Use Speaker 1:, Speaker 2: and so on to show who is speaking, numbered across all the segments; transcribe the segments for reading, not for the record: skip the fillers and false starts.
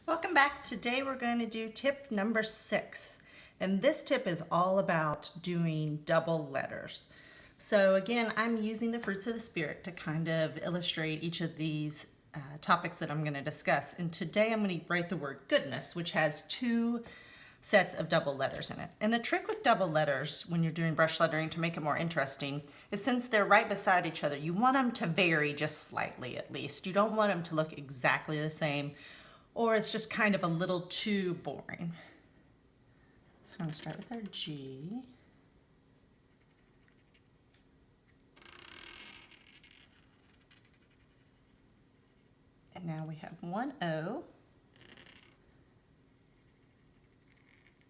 Speaker 1: Welcome back. Today we're going to do tip number 6. And this tip is all about doing double letters. So again, I'm using the fruits of the spirit to kind of illustrate each of these topics that I'm going to discuss. And today I'm going to write the word goodness, which has 2 sets of double letters in it. And the trick with double letters when you're doing brush lettering to make it more interesting is since they're right beside each other, you want them to vary just slightly at least. You don't want them to look exactly the same, or it's just kind of a little too boring. So I'm going to start with our G. And now we have one O.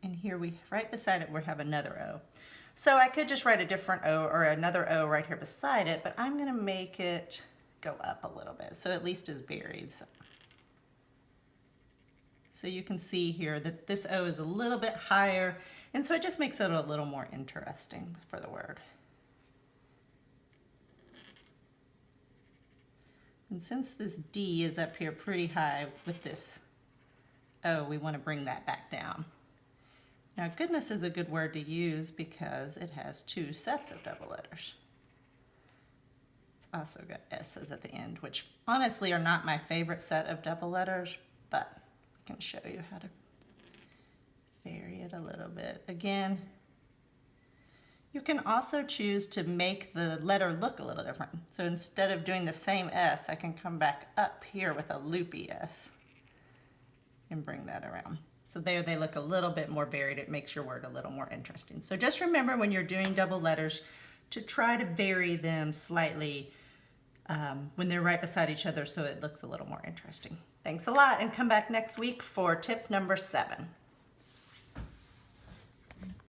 Speaker 1: And here right beside it, we have another O. So I could just write a different O or another O right here beside it, but I'm going to make it go up a little bit so at least it's varied. So you can see here that this O is a little bit higher, and so it just makes it a little more interesting for the word. And since this D is up here pretty high with this O, we want to bring that back down. Now, goodness is a good word to use because it has 2 sets of double letters. It's also got S's at the end, which honestly are not my favorite set of double letters, but I can show you how to vary it a little bit. Again, you can also choose to make the letter look a little different. So instead of doing the same S, I can come back up here with a loopy S and bring that around. So there they look a little bit more varied. It makes your word a little more interesting. So just remember when you're doing double letters to try to vary them slightly when they're right beside each other so it looks a little more interesting. Thanks a lot, and come back next week for tip number 7.